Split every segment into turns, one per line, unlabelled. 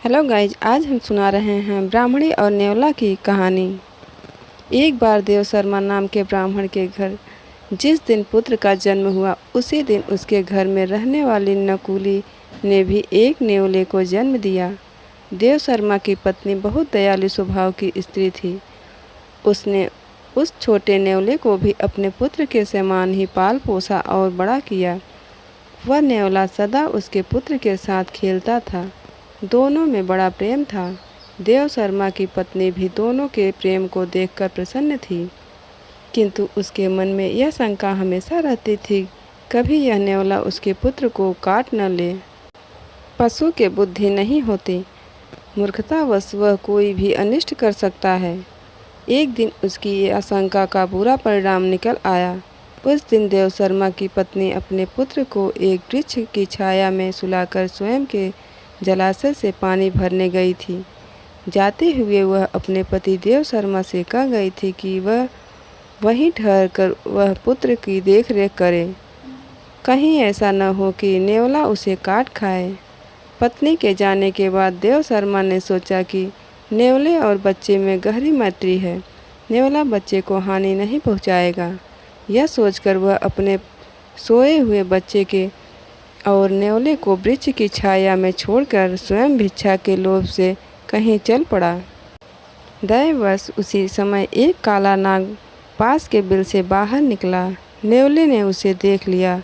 Hello guys, आज हम सुना रहे हैं ब्राह्मणी और नेवला की कहानी। एक बार देव शर्मा नाम के ब्राह्मण के घर जिस दिन पुत्र का जन्म हुआ, उसी दिन उसके घर में रहने वाली नकुली ने भी एक नेवले को जन्म दिया। देव शर्मा की पत्नी बहुत दयालु स्वभाव की स्त्री थी। उसने उस छोटे नेवले को भी अपने पुत्र के समान ही पाल पोसा और बड़ा किया। वह नेवला सदा उसके पुत्र के साथ खेलता था। दोनों में बड़ा प्रेम था। देव शर्मा की पत्नी भी दोनों के प्रेम को देखकर प्रसन्न थी, किंतु उसके मन में यह शंका हमेशा रहती थी, कभी यह नेवला उसके पुत्र को काट न ले। पशु के बुद्धि नहीं होती, मूर्खतावश वह कोई भी अनिष्ट कर सकता है। एक दिन उसकी ये आशंका का बुरा परिणाम निकल आया। उस दिन देव शर्मा की पत्नी अपने पुत्र को एक वृक्ष की छाया में सुलाकर स्वयं के जलाशय से पानी भरने गई थी। जाते हुए वह अपने पति देव शर्मा से कह गई थी कि वह वहीं ठहरकर वह पुत्र की देखरेख करे, कहीं ऐसा न हो कि नेवला उसे काट खाए। पत्नी के जाने के बाद देव शर्मा ने सोचा कि नेवले और बच्चे में गहरी मैत्री है, नेवला बच्चे को हानि नहीं पहुंचाएगा। यह सोचकर वह अपने सोए हुए बच्चे के और नेवले को वृक्ष की छाया में छोड़कर स्वयं भिक्षा के लोभ से कहीं चल पड़ा। दैववश उसी समय एक काला नाग पास के बिल से बाहर निकला। नेवले ने उसे देख लिया।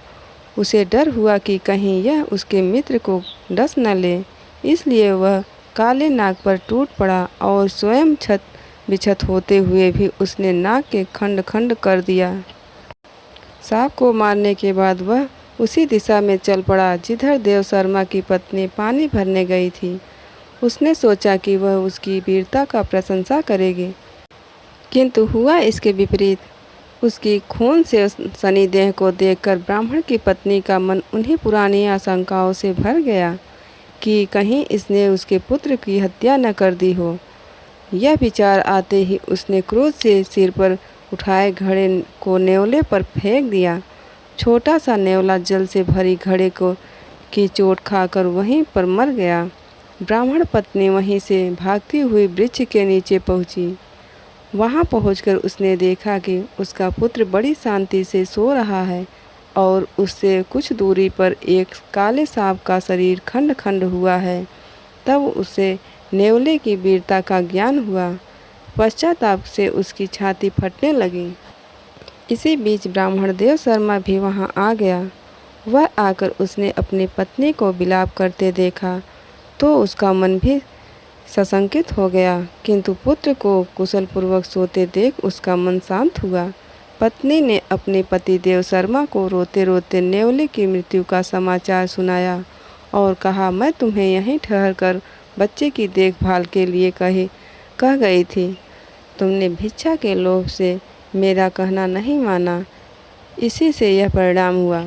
उसे डर हुआ कि कहीं यह उसके मित्र को डस न ले, इसलिए वह काले नाग पर टूट पड़ा और स्वयं छत बिछत होते हुए भी उसने नाग के खंड खंड कर दिया। सांप को मारने के बाद वह उसी दिशा में चल पड़ा जिधर देव शर्मा की पत्नी पानी भरने गई थी। उसने सोचा कि वह उसकी वीरता का प्रशंसा करेगी, किंतु हुआ इसके विपरीत। उसकी खून से सनी देह को देखकर ब्राह्मण की पत्नी का मन उन्हीं पुरानी आशंकाओं से भर गया कि कहीं इसने उसके पुत्र की हत्या न कर दी हो। यह विचार आते ही उसने क्रोध से सिर पर उठाए घड़े को नेवले पर फेंक दिया। छोटा सा नेवला जल से भरी घड़े को की चोट खाकर वहीं पर मर गया। ब्राह्मण पत्नी वहीं से भागती हुई वृक्ष के नीचे पहुंची। वहां पहुंचकर उसने देखा कि उसका पुत्र बड़ी शांति से सो रहा है और उससे कुछ दूरी पर एक काले सांप का शरीर खंड खंड हुआ है। तब उसे नेवले की वीरता का ज्ञान हुआ। पश्चाताप से उसकी छाती फटने लगी। इसी बीच ब्राह्मण देव शर्मा भी वहां आ गया। वह आकर उसने अपनी पत्नी को विलाप करते देखा तो उसका मन भी सशंकित हो गया, किंतु पुत्र को कुशलपूर्वक सोते देख उसका मन शांत हुआ। पत्नी ने अपने पति देव शर्मा को रोते रोते नेवले की मृत्यु का समाचार सुनाया और कहा, मैं तुम्हें यहीं ठहरकर बच्चे की देखभाल के लिए कह गई थी। तुमने भिक्षा के लोभ से मेरा कहना नहीं माना, इसी से यह परिणाम हुआ।